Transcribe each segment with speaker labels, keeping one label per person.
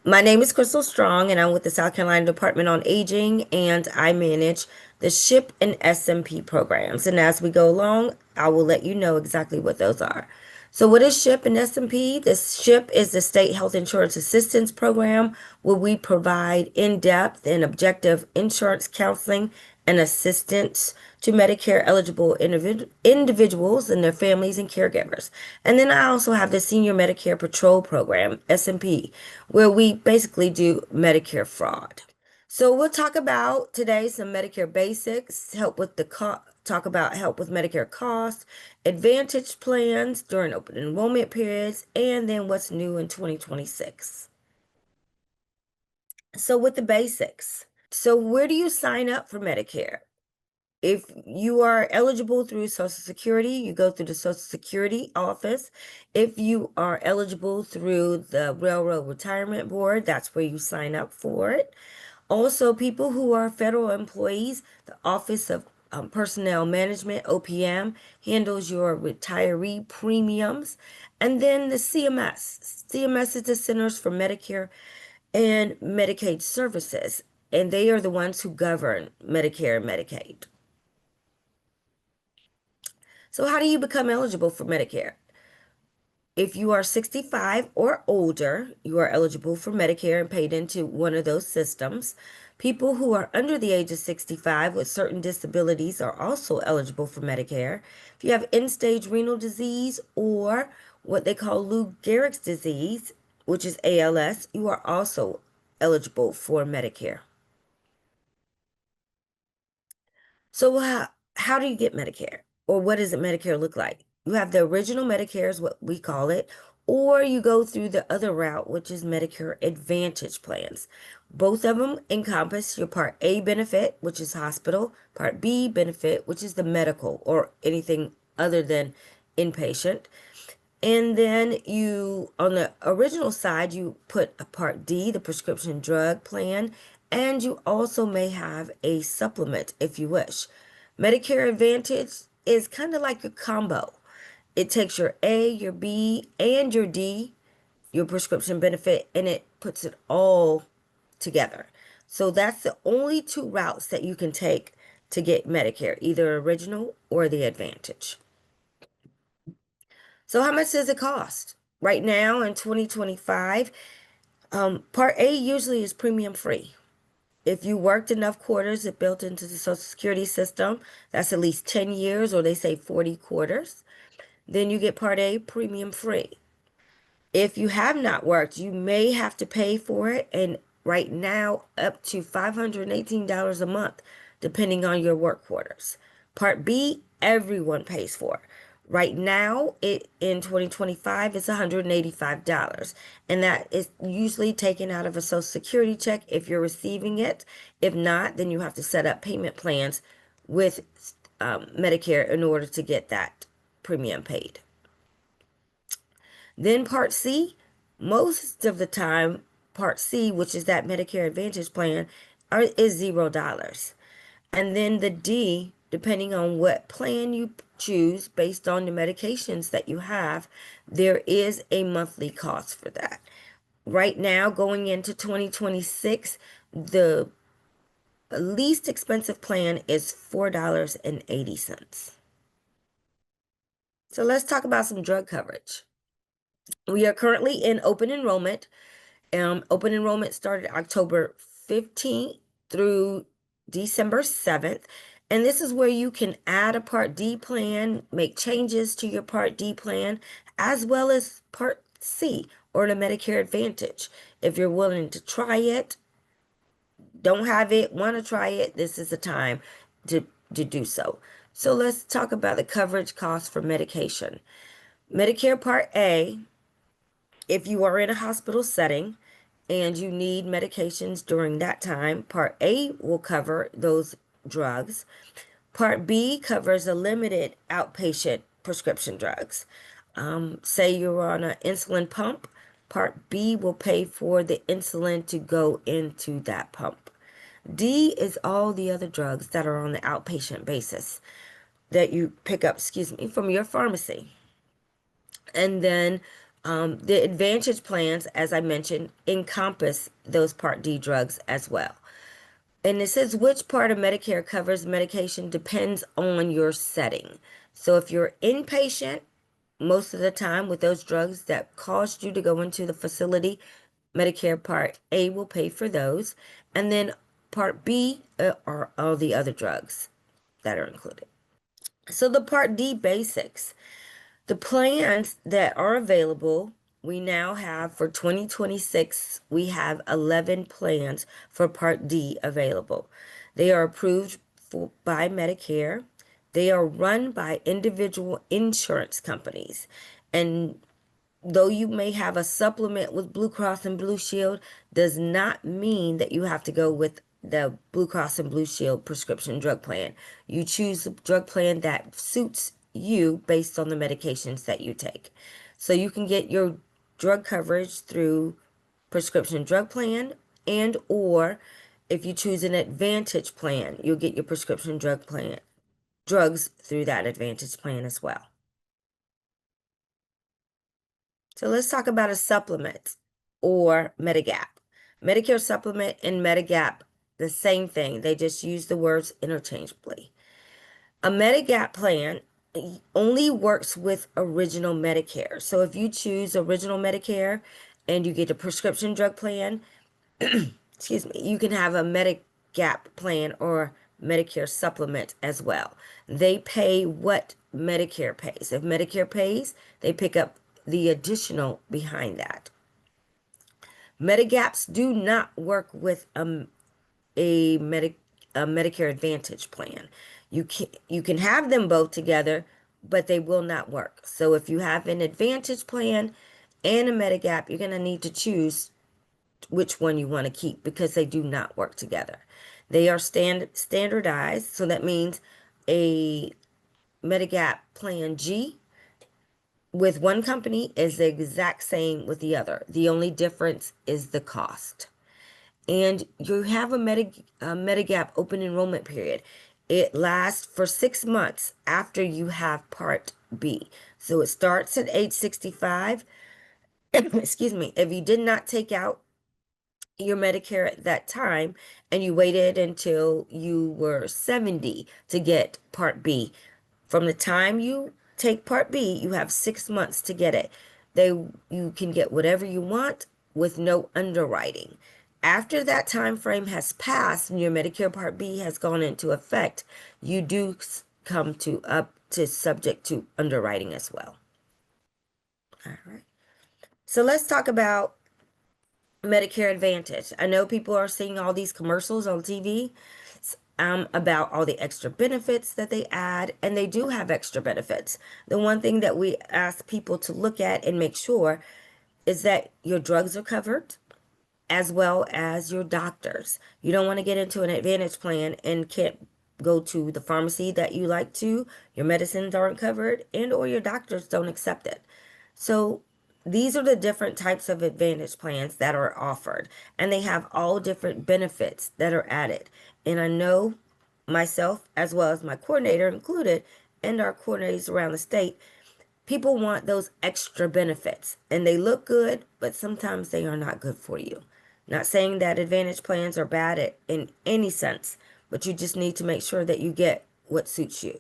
Speaker 1: My name is Crystal Strong, and I'm with the South Carolina Department on Aging, and I manage the SHIP and SMP programs. And as we go along, I will let you know exactly what those are. So, what is SHIP and SMP? The SHIP is the State Health Insurance Assistance Program, where we provide in-depth and objective insurance counseling and assistance to Medicare eligible individuals and their families and caregivers. And then I also have the Senior Medicare Patrol Program, SMP, where we basically do Medicare fraud. So we'll talk about today some Medicare basics, talk about help with Medicare costs, advantage plans during open enrollment periods, and then what's new in 2026. So with the basics. So where do you sign up for Medicare? If you are eligible through Social Security, you go through the Social Security office. If you are eligible through the Railroad Retirement Board, that's where you sign up for it. Also, people who are federal employees, the Office of Personnel Management, OPM, handles your retiree premiums. And then the CMS. CMS is the Centers for Medicare and Medicaid Services, and they are the ones who govern Medicare and Medicaid. So, how do you become eligible for Medicare? If you are 65 or older, you are eligible for Medicare and paid into one of those systems. People who are under the age of 65 with certain disabilities are also eligible for Medicare. If you have end-stage renal disease or what they call Lou Gehrig's disease, which is ALS, you are also eligible for Medicare. So how do you get Medicare? Or what does Medicare look like? You have the original Medicare is what we call it, or you go through the other route, which is Medicare Advantage plans. Both of them encompass your Part A benefit, which is hospital, Part B benefit, which is the medical or anything other than inpatient. And then you, on the original side, you put a Part D, the prescription drug plan, and you also may have a supplement if you wish. Medicare Advantage is kind of like a combo. It takes your A, your B, and your D, your prescription benefit, and it puts it all together. So that's the only two routes that you can take to get Medicare, either original or the Advantage. So how much does it cost? Right now in 2025, Part A usually is premium free. If you worked enough quarters, it built into the Social Security system, that's at least 10 years, or they say 40 quarters, then you get Part A premium free. If you have not worked, you may have to pay for it, and right now, up to $518 a month, depending on your work quarters. Part B, everyone pays for. Right now, it in 2025 is $185, and that is usually taken out of a Social Security check if you're receiving it. If not, then you have to set up payment plans with Medicare in order to get that premium paid. Then Part C, most of the time, Part C, which is that Medicare Advantage plan, is $0. And then the D, depending on what plan you choose based on the medications that you have, there is a monthly cost for that. Right now, going into 2026, the least expensive plan is $4.80. So let's talk about some drug coverage. We are currently in open enrollment. Open enrollment started October 15th through December 7th. And this is where you can add a Part D plan, make changes to your Part D plan, as well as Part C or the Medicare Advantage. If you're willing to try it, don't have it, want to try it, this is the time to do so. So let's talk about the coverage costs for medication. Medicare Part A, if you are in a hospital setting and you need medications during that time, Part A will cover those drugs. Part B covers a limited outpatient prescription drugs. Say you're on an insulin pump, Part B will pay for the insulin to go into that pump. D is all the other drugs that are on the outpatient basis that you pick up, from your pharmacy. And then The Advantage plans, as I mentioned, encompass those Part D drugs as well. And it says which part of Medicare covers medication depends on your setting. So if you're inpatient, most of the time with those drugs that caused you to go into the facility, Medicare Part A will pay for those. And then Part B are all the other drugs that are included. So the Part D basics. The plans that are available, we now have for 2026, we have 11 plans for Part D available. They are approved by Medicare. They are run by individual insurance companies. And though you may have a supplement with Blue Cross and Blue Shield, does not mean that you have to go with the Blue Cross and Blue Shield prescription drug plan. You choose the drug plan that suits you based on the medications that you take. So you can get your drug coverage through prescription drug plan, and or if you choose an Advantage plan, you'll get your prescription drugs through that Advantage plan as well. So let's talk about a supplement or Medigap. Medicare supplement and Medigap, the same thing. They just use the words interchangeably. A Medigap plan only works with original Medicare. So if you choose original Medicare and you get a prescription drug plan, excuse me, you can have a Medigap plan or Medicare supplement as well. They pay what Medicare pays. If Medicare pays, they pick up the additional behind that. Medigaps do not work with a, a Medicare Advantage plan. You can have them both together, but they will not work. So if you have an Advantage plan and a Medigap, you're going to need to choose which one you want to keep because they do not work together. They are standardized, so that means a Medigap Plan G with one company is the exact same with the other. The only difference is the cost. And you have a Medigap open enrollment period. It lasts for 6 months after you have Part B. So it starts at age 65. Excuse me. If you did not take out your Medicare at that time and you waited until you were 70 to get Part B, from the time you take Part B, you have 6 months to get it. You can get whatever you want with no underwriting. After that time frame has passed and your Medicare Part B has gone into effect, you do come to up to subject to underwriting as well. All right. So let's talk about Medicare Advantage. I know people are seeing all these commercials on TV about all the extra benefits that they add, and they do have extra benefits. The one thing that we ask people to look at and make sure is that your drugs are covered as well as your doctors. You don't want to get into an Advantage plan and can't go to the pharmacy that you like to, your medicines aren't covered, and or your doctors don't accept it. So these are the different types of Advantage plans that are offered, and they have all different benefits that are added. And I know myself, as well as my coordinator included, and our coordinators around the state, people want those extra benefits, and they look good, but sometimes they are not good for you. Not saying that Advantage plans are bad in any sense, but you just need to make sure that you get what suits you.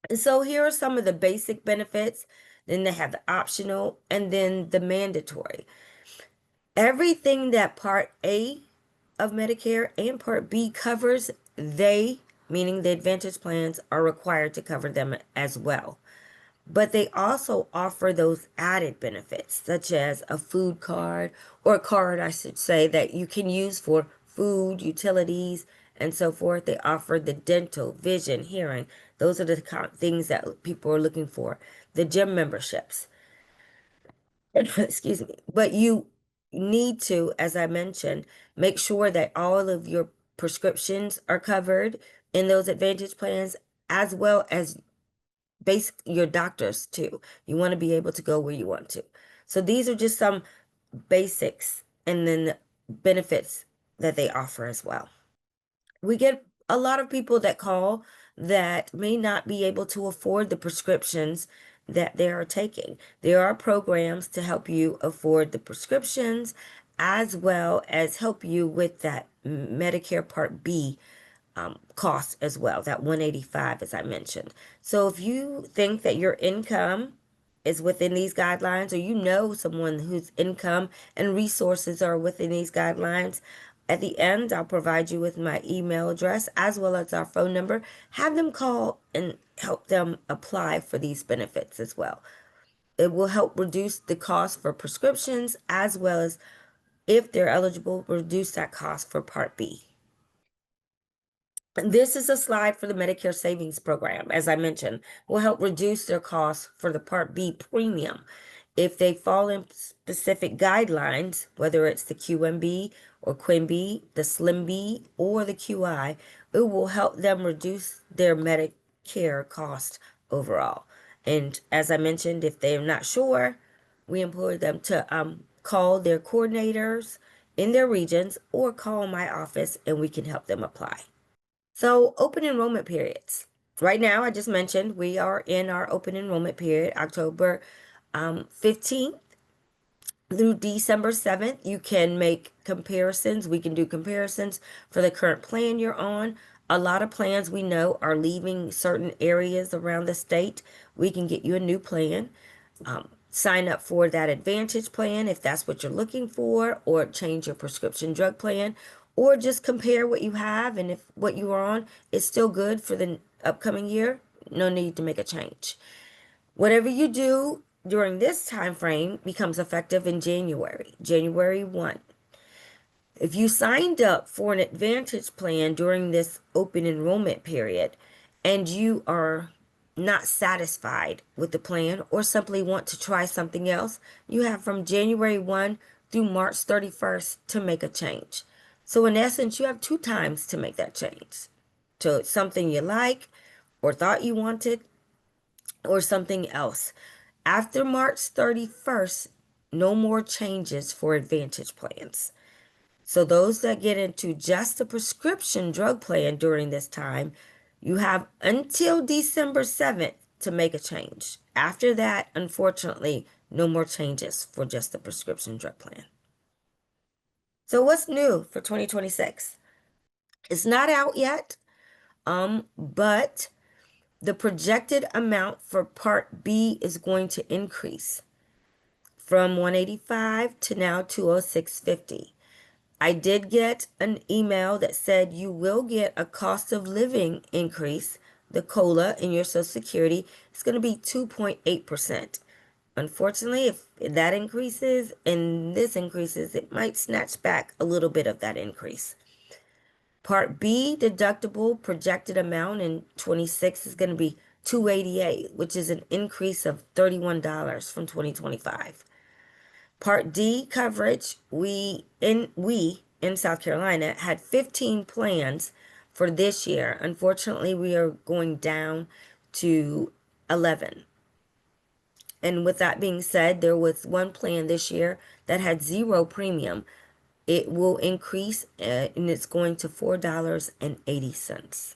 Speaker 1: And so here are some of the basic benefits. Then they have the optional and then the mandatory. Everything that Part A of Medicare and Part B covers, meaning the Advantage plans, are required to cover them as well. But they also offer those added benefits, such as a food card, or a card, I should say, that you can use for food, utilities, and so forth. They offer the dental, vision, hearing. Those are the things that people are looking for. The gym memberships. Excuse me. But you need to, as I mentioned, make sure that all of your prescriptions are covered in those Advantage plans, as well as your doctors too. You want to be able to go where you want to. So these are just some basics and then the benefits that they offer as well. We get a lot of people that call that may not be able to afford the prescriptions that they are taking. There are programs to help you afford the prescriptions as well as help you with that Medicare Part B cost as well, that 185 as I mentioned. So if you think that your income is within these guidelines, or you know someone whose income and resources are within these guidelines, at the end I'll provide you with my email address as well as our phone number. Have them call and help them apply for these benefits as well. It will help reduce the cost for prescriptions as well as, if they're eligible, reduce that cost for Part B. This is a slide for the Medicare Savings Program. As I mentioned, will help reduce their costs for the Part B premium. If they fall in specific guidelines, whether it's the QMB or QuimB, the Slim B, or the QI, it will help them reduce their Medicare cost overall. And as I mentioned, if they're not sure, we implore them to call their coordinators in their regions or call my office and we can help them apply. So, open enrollment periods. Right now, I just mentioned we are in our open enrollment period, October 15th through December 7th. You can make comparisons. We can do comparisons for the current plan you're on. A lot of plans we know are leaving certain areas around the state. We can get you a new plan. Sign up for that Advantage plan if that's what you're looking for, or change your prescription drug plan, or just compare what you have, and if what you are on is still good for the upcoming year, no need to make a change. Whatever you do during this time frame becomes effective in January 1. If you signed up for an Advantage plan during this open enrollment period and you are not satisfied with the plan or simply want to try something else, you have from January 1 through March 31st to make a change. So in essence, you have 2 times to make that change to something you like or thought you wanted or something else. After March 31st, no more changes for Advantage plans. So those that get into just a prescription drug plan during this time, you have until December 7th to make a change. After that, unfortunately, no more changes for just the prescription drug plan. So what's new for 2026? It's not out yet, but the projected amount for Part B is going to increase from 185 to now 206.50. I did get an email that said you will get a cost of living increase, the COLA in your Social Security. It's going to be 2.8%. Unfortunately, if that increases and this increases, it might snatch back a little bit of that increase. Part B deductible projected amount in 26 is going to be 288, which is an increase of $31 from 2025. Part D coverage, we in South Carolina had 15 plans for this year. Unfortunately, we are going down to 11. And with that being said, there was one plan this year that had 0 premium. It will increase and it's going to $4.80.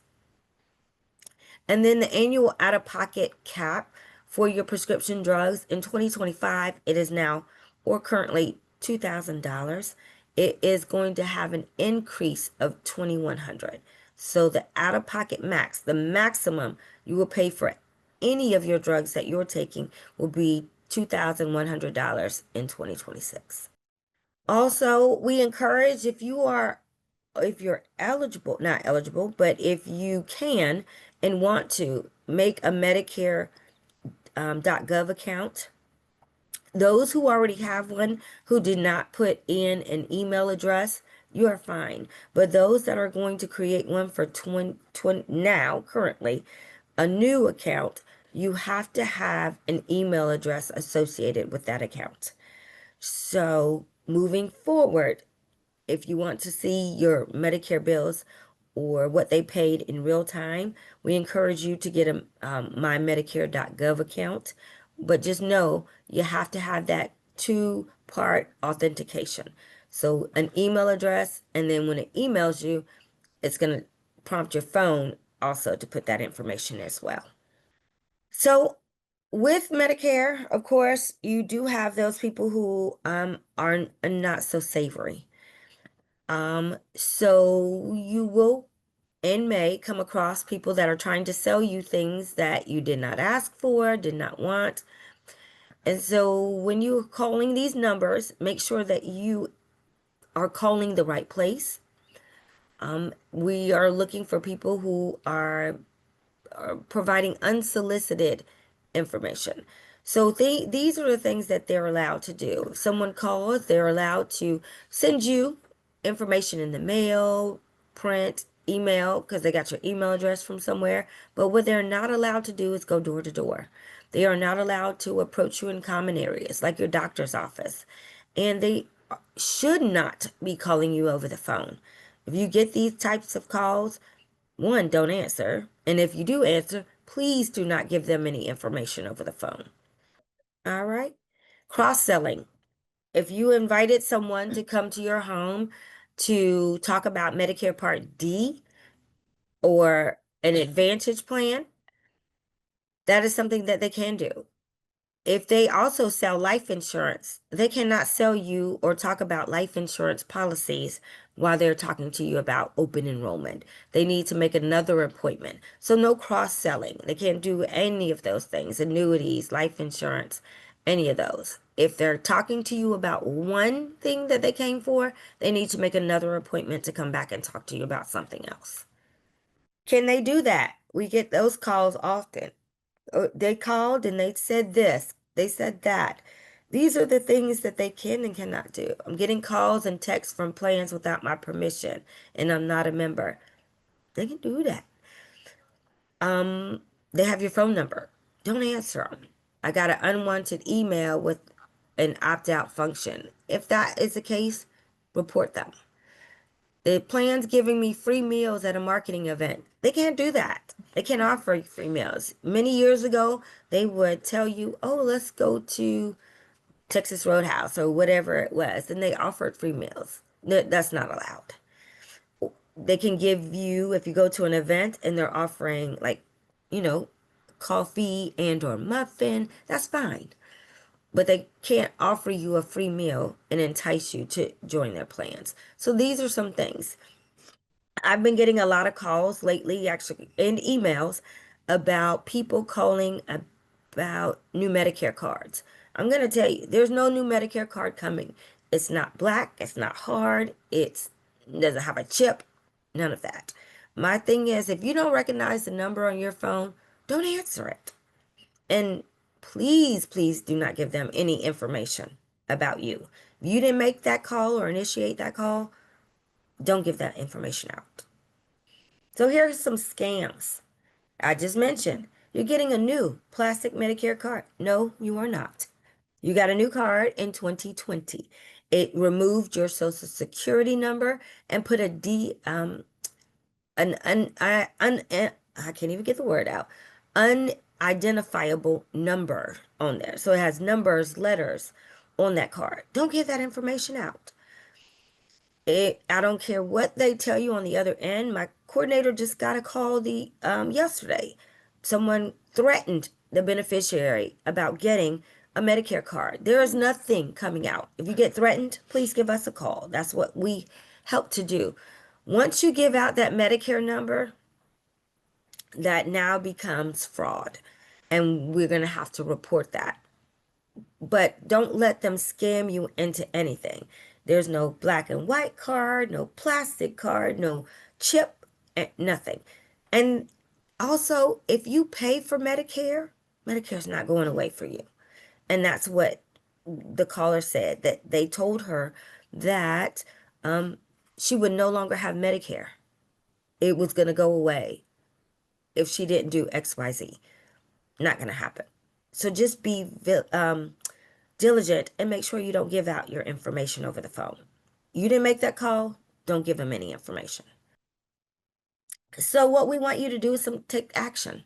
Speaker 1: And then the annual out-of-pocket cap for your prescription drugs in 2025, it is now, or currently, $2,000. It is going to have an increase of $2,100. So the out-of-pocket max, the maximum you will pay for any of your drugs that you're taking will be $2,100 in 2026. Also, we encourage, if you're eligible, not eligible, but if you can and want to make a Medicare .gov account. Those who already have one who did not put in an email address, you are fine. But those that are going to create one for now, currently, a new account, you have to have an email address associated with that account. So moving forward, if you want to see your Medicare bills or what they paid in real time, we encourage you to get a mymedicare.gov account. But just know you have to have that 2-part authentication. So an email address, and then when it emails you, it's going to prompt your phone also to put that information as well. So With Medicare, of course, you do have those people who are not so savory. So you will and may come across people that are trying to sell you things that you did not ask for, did not want. And so when you're calling these numbers, make sure that you are calling the right place. We are looking for people who are providing unsolicited information. So these are the things that they're allowed to do. If someone calls, they're allowed to send you information in the mail, print, email, because they got your email address from somewhere. But what they're not allowed to do is go door to door. They are not allowed to approach you in common areas like your doctor's office. And they should not be calling you over the phone. If you get these types of calls, one, don't answer. And if you do answer, please do not give them any information over the phone. All right. Cross-selling. If you invited someone to come to your home to talk about Medicare Part D or an Advantage plan, that is something that they can do. If they also sell life insurance, they cannot sell you or talk about life insurance policies while they're talking to you about open enrollment. They need to make another appointment. So no cross-selling. They can't do any of those things, annuities, life insurance, any of those. If they're talking to you about one thing that they came for, they need to make another appointment to come back and talk to you about something else. Can they do that? We get those calls often. They called and they said this, they said that. These are the things that they can and cannot do. I'm getting calls and texts from plans without my permission, and I'm not a member. They can do that. They have your phone number. Don't answer them. I got an unwanted email with an opt-out function. If that is the case, report them. The plan's giving me free meals at a marketing event. They can't do that. They can't offer you free meals. Many years ago, they would tell you, oh, let's go to Texas Roadhouse or whatever it was. And they offered free meals. That's not allowed. They can give you, if you go to an event and they're offering like, you know, coffee and or muffin, that's fine. But they can't offer you a free meal and entice you to join their plans. So these are some things. I've been getting a lot of calls lately, actually, and emails about people calling about new Medicare cards. I'm going to tell you, there's no new Medicare card coming. It's not black, it's not hard, it doesn't have a chip, none of that. My thing is, if you don't recognize the number on your phone, don't answer it. And please, please do not give them any information about you. If you didn't make that call or initiate that call, don't give that information out. So here are some scams. I just mentioned you're getting a new plastic Medicare card. No, you are not. You got a new card in 2020. It removed your social security number and put a I can't even get the word out. Unidentifiable number on there. So it has numbers, letters on that card. Don't give that information out. I don't care what they tell you on the other end. My coordinator just got a call yesterday. Someone threatened the beneficiary about getting a Medicare card. There is nothing coming out. If you get threatened, please give us a call. That's what we help to do. Once you give out that Medicare number, that now becomes fraud, and we're going to have to report that. But don't let them scam you into anything. There's no black and white card, no plastic card, no chip, nothing. And also, if you pay for Medicare, Medicare's not going away for you. And that's what the caller said, that they told her that she would no longer have Medicare. It was going to go away if she didn't do XYZ. Not going to happen. So just be diligent and make sure you don't give out your information over the phone. You didn't make that call, don't give them any information. So what we want you to do is take action.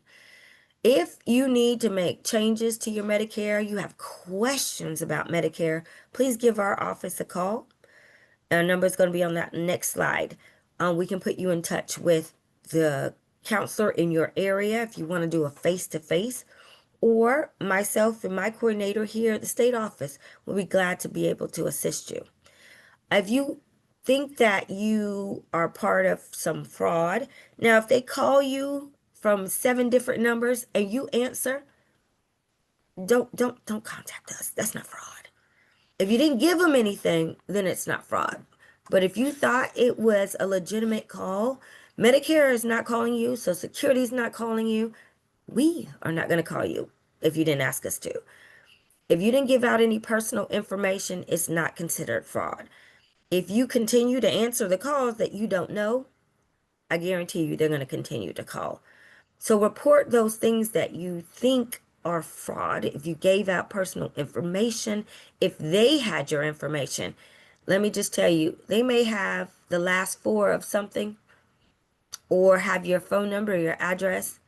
Speaker 1: If you need to make changes to your Medicare, you have questions about Medicare, please give our office a call. Our number is going to be on that next slide. We can put you in touch with the counselor in your area if you want to do a face-to-face, or myself and my coordinator here at the state office will be glad to be able to assist you. If you think that you are part of some fraud, now if they call you from 7 different numbers and you answer, don't contact us. That's not fraud. If you didn't give them anything, then it's not fraud. But if you thought it was a legitimate call, Medicare is not calling you, Social Security is not calling you. We are not going to call you if you didn't ask us to. If you didn't give out any personal information, it's not considered fraud. If you continue to answer the calls that you don't know, I guarantee you they're going to continue to call. So report those things that you think are fraud. If you gave out personal information, if they had your information, let me just tell you, they may have the last four of something or have your phone number, your address.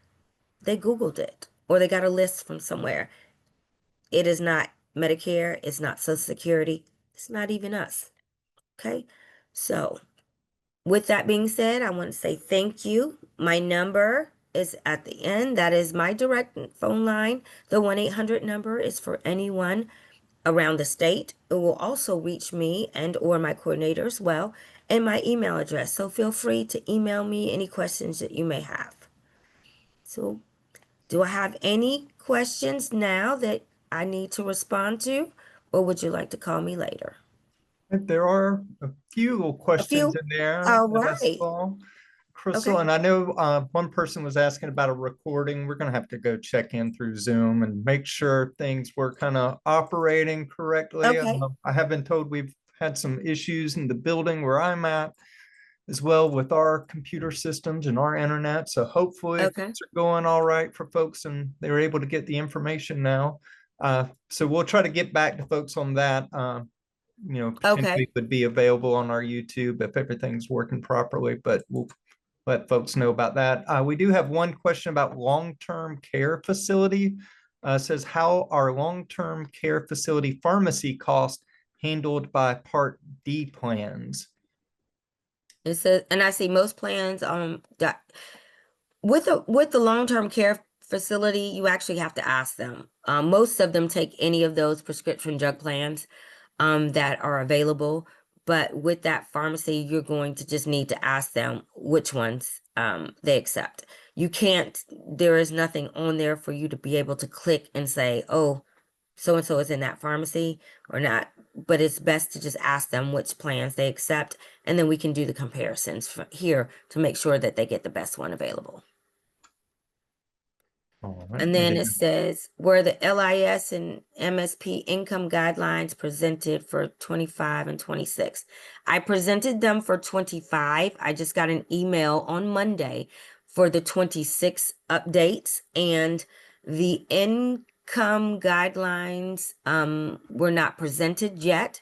Speaker 1: They Googled it or they got a list from somewhere. It is not Medicare. It's not Social Security. It's not even us. Okay. So with that being said, I want to say thank you. My number is at the end. That is my direct phone line. The 1-800 number is for anyone around the state. It will also reach me and or my coordinator as well, and my email address. So feel free to email me any questions that you may have. So do I have any questions now that I need to respond to, or would you like to call me later?
Speaker 2: There are a few little
Speaker 1: A
Speaker 2: questions
Speaker 1: few?
Speaker 2: in there
Speaker 1: All
Speaker 2: that I
Speaker 1: right.
Speaker 2: saw, Crystal,
Speaker 1: Okay.
Speaker 2: and I know one person was asking about a recording. We're going to have to go check in through Zoom and make sure things were kind of operating correctly.
Speaker 1: Okay.
Speaker 2: I have been told we've had some issues in the building where I'm at as well with our computer systems and our internet. So hopefully
Speaker 1: Okay.
Speaker 2: things are going all right for folks and they're able to get the information now. So we'll try to get back to folks on that.
Speaker 1: Okay.
Speaker 2: Potentially would be available on our YouTube if everything's working properly, but we'll let folks know about that. We do have one question about long-term care facility. Says, how are long-term care facility pharmacy costs handled by Part D plans?
Speaker 1: It says, and I see most plans that with the long-term care facility, you actually have to ask them. Most of them take any of those prescription drug plans that are available, but with that pharmacy, you're going to just need to ask them which ones they accept. You can't, there is nothing on there for you to be able to click and say, oh, so and so is in that pharmacy or not. But it's best to just ask them which plans they accept, and then we can do the comparisons here to make sure that they get the best one available.
Speaker 2: All right.
Speaker 1: And then it says, were the LIS and MSP income guidelines presented for 25 and 26? I presented them for 25. I just got an email on Monday for the 26 updates, and the income guidelines were not presented yet.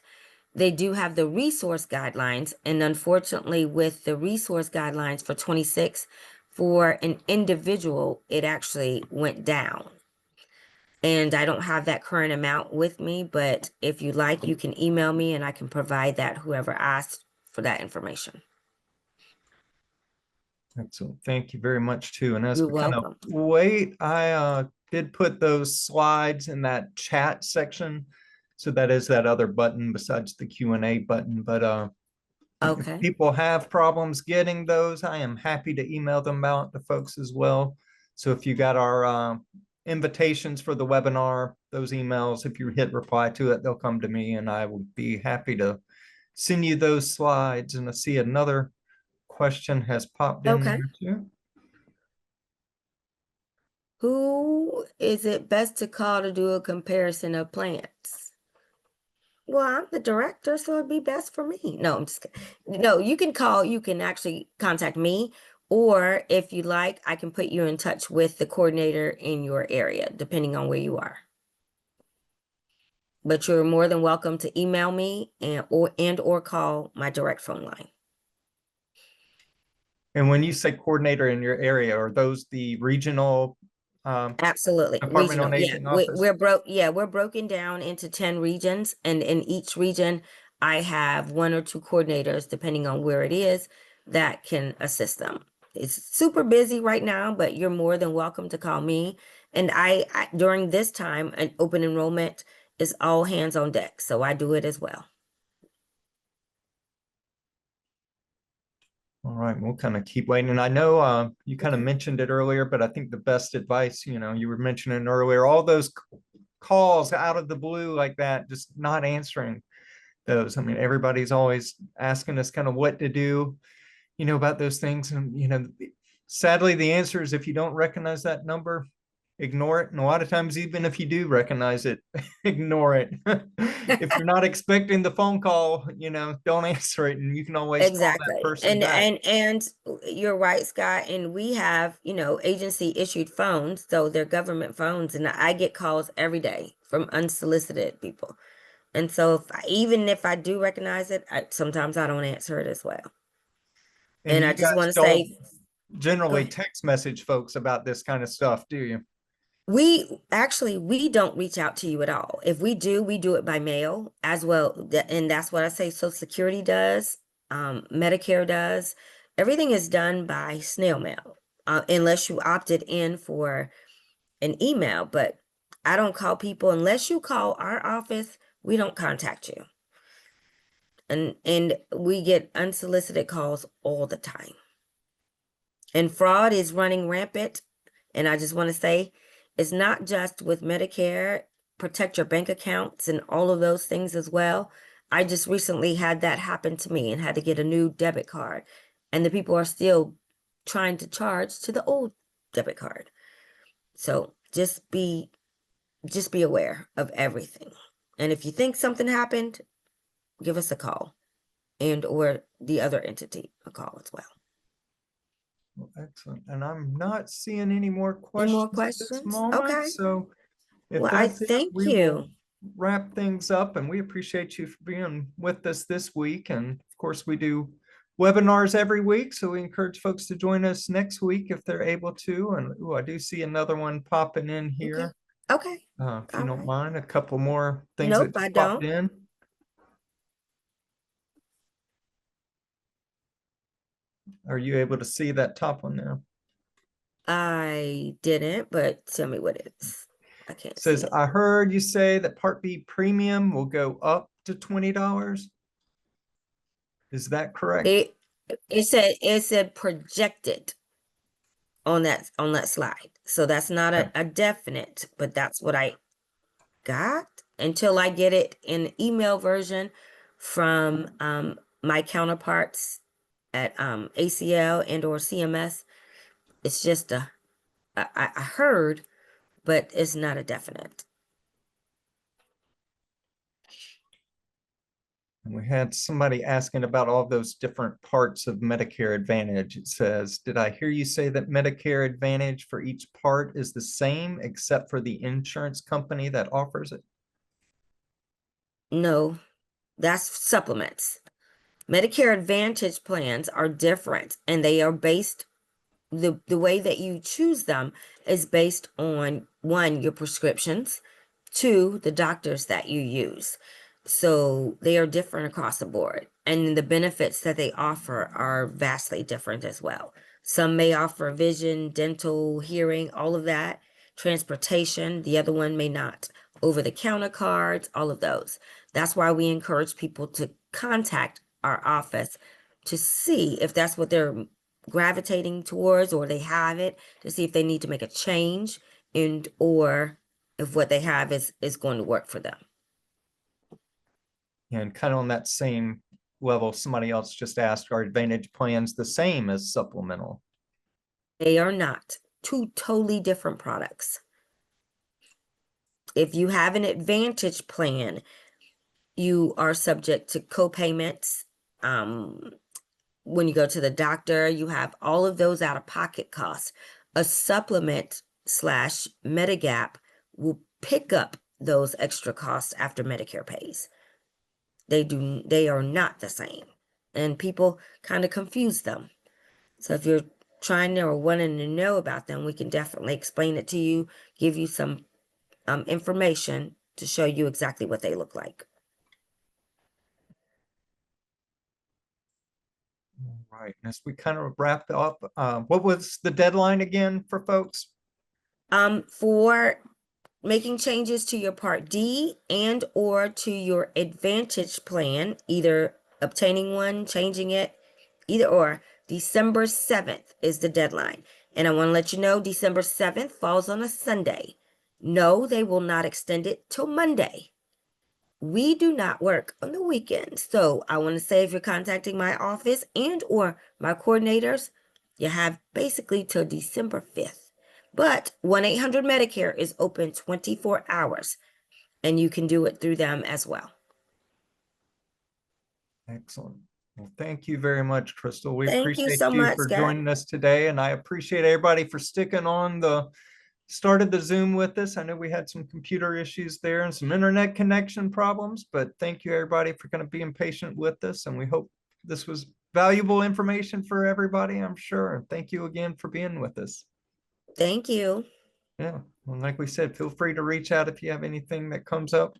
Speaker 1: They do have the resource guidelines, and unfortunately, with the resource guidelines for 26, for an individual, it actually went down. And I don't have that current amount with me, but if you like, you can email me and I can provide that whoever asked for that information.
Speaker 2: Excellent. Thank you very much too. And as
Speaker 1: You're
Speaker 2: we kind of
Speaker 1: welcome.
Speaker 2: wait, I did put those slides in that chat section. So that is that other button besides the Q&A button. But if
Speaker 1: Okay.
Speaker 2: people have problems getting those, I am happy to email them out to folks as well. So if you got our invitations for the webinar, those emails, if you hit reply to it, they'll come to me and I will be happy to send you those slides. And I see another question has popped in
Speaker 1: Okay.
Speaker 2: there too.
Speaker 1: Who is it best to call to do a comparison of plans? Well, I'm the director, so it'd be best for me. No, I'm just kidding. No, you can call, you can actually contact me, or if you like, I can put you in touch with the coordinator in your area, depending on where you are. But you're more than welcome to email me and or call my direct phone line.
Speaker 2: And when you say coordinator in your area, are those the regional
Speaker 1: Absolutely.
Speaker 2: Department on
Speaker 1: Regional. Yeah.
Speaker 2: Aging office?
Speaker 1: We're broken down into 10 regions, and in each region I have one or two coordinators, depending on where it is, that can assist them. It's super busy right now, but you're more than welcome to call me And I during this time, an open enrollment is all hands on deck, so I do it as well.
Speaker 2: All right, we'll kind of keep waiting. And I know you kind of
Speaker 1: Okay.
Speaker 2: mentioned it earlier, but I think the best advice, you know, you were mentioning earlier, all those calls out of the blue like that, just not answering those. I mean, everybody's always asking us kind of what to do, you know, about those things. And, you know, sadly, the answer is if you don't recognize that number, ignore it. And a lot of times, even if you do recognize it, ignore it. If you're not expecting the phone call, you know, don't answer it. And you can always call that
Speaker 1: Exactly.
Speaker 2: person back.
Speaker 1: And you're right, Scott. And we have, agency issued phones, so they're government phones, and I get calls every day from unsolicited people. And so even if I do recognize it, sometimes I don't answer it as well.
Speaker 2: And
Speaker 1: And I
Speaker 2: you
Speaker 1: just
Speaker 2: guys
Speaker 1: want to
Speaker 2: don't
Speaker 1: say, go
Speaker 2: generally
Speaker 1: ahead.
Speaker 2: text message folks about this kind of stuff, do you?
Speaker 1: We don't reach out to you at all. If we do it by mail as well. And that's what I say Social Security does, Medicare does. Everything is done by snail mail, unless you opted in for an email. But I don't call people unless you call our office, we don't contact you. And we get unsolicited calls all the time. And fraud is running rampant. And I just want to say it's not just with Medicare, protect your bank accounts and all of those things as well. I just recently had that happen to me and had to get a new debit card. And the people are still trying to charge to the old debit card. So just be aware of everything. And if you think something happened, give us a call and or the other entity a call as well.
Speaker 2: Well, excellent. And I'm not seeing any more
Speaker 1: Any more
Speaker 2: questions at this
Speaker 1: questions?
Speaker 2: moment.
Speaker 1: Okay.
Speaker 2: So if
Speaker 1: Well, I
Speaker 2: that's it,
Speaker 1: thank
Speaker 2: we will
Speaker 1: you.
Speaker 2: wrap things up and we appreciate you for being with us this week. And of course, we do webinars every week. So we encourage folks to join us next week if they're able to. And ooh, I do see another one popping in
Speaker 1: Okay.
Speaker 2: here.
Speaker 1: Okay.
Speaker 2: If you
Speaker 1: All
Speaker 2: don't
Speaker 1: right.
Speaker 2: mind, a couple more things
Speaker 1: Nope,
Speaker 2: that
Speaker 1: I
Speaker 2: just popped
Speaker 1: don't.
Speaker 2: in. Are you able to see that top one now?
Speaker 1: I didn't, but tell me what it is. I can't see
Speaker 2: Says,
Speaker 1: it.
Speaker 2: I heard you say that Part B premium will go up to $20. Is that correct?
Speaker 1: It it said projected on that slide. So that's not
Speaker 2: Okay.
Speaker 1: a definite, but that's what I got until I get it in email version from my counterparts at ACL and or CMS. It's just I heard, but it's not a definite.
Speaker 2: And we had somebody asking about all those different parts of Medicare Advantage. It says, did I hear you say that Medicare Advantage for each part is the same except for the insurance company that offers it?
Speaker 1: No, that's supplements. Medicare Advantage plans are different and they are based the way that you choose them is based on one, your prescriptions, two, the doctors that you use. So they are different across the board. And the benefits that they offer are vastly different as well. Some may offer vision, dental, hearing, all of that, transportation. The other one may not. Over the counter cards, all of those. That's why we encourage people to contact our office to see if that's what they're gravitating towards or they have it, to see if they need to make a change and or if what they have is going to work for them.
Speaker 2: And kind of on that same level, somebody else just asked, are Advantage plans the same as supplemental?
Speaker 1: They are not two totally different products. If you have an Advantage plan, you are subject to co-payments. When you go to the doctor, you have all of those out-of-pocket costs. A supplement slash Medigap will pick up those extra costs after Medicare pays. They are not the same. And people kind of confuse them. So if you're trying to or wanting to know about them, we can definitely explain it to you, give you some information to show you exactly what they look like.
Speaker 2: All right. As we kind of wrap up, what was the deadline again for folks?
Speaker 1: For making changes to your Part D and or to your Advantage plan, either obtaining one, changing it, either or, December 7th is the deadline. And I want to let you know December 7th falls on a Sunday. No, they will not extend it till Monday. We do not work on the weekends. So I want to say if you're contacting my office and or my coordinators, you have basically till December 5th. But 1-800-Medicare is open 24 hours and you can do it through them as well.
Speaker 2: Excellent. Well, thank you very much, Crystal. We
Speaker 1: Thank you so
Speaker 2: appreciate you
Speaker 1: much,
Speaker 2: for
Speaker 1: Scott.
Speaker 2: joining us today, and I appreciate everybody for sticking on the start of the Zoom with us. I know we had some computer issues there and some internet connection problems, but thank you everybody for kind of being patient with us, and we hope this was valuable information for everybody, I'm sure. And thank you again for being with us.
Speaker 1: Thank you.
Speaker 2: Yeah, well, like we said, feel free to reach out if you have anything that comes up,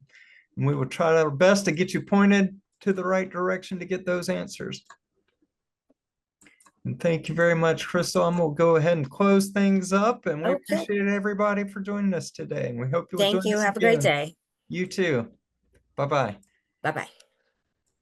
Speaker 2: and we will try our best to get you pointed to the right direction to get those answers. And thank you very much, Crystal. I'm gonna go ahead and close things up, and we
Speaker 1: Okay.
Speaker 2: appreciate everybody for joining us today. And we hope you'll
Speaker 1: Thank
Speaker 2: join
Speaker 1: you.
Speaker 2: us
Speaker 1: Have a great
Speaker 2: again.
Speaker 1: day.
Speaker 2: You too. Bye-bye.
Speaker 1: Bye-bye.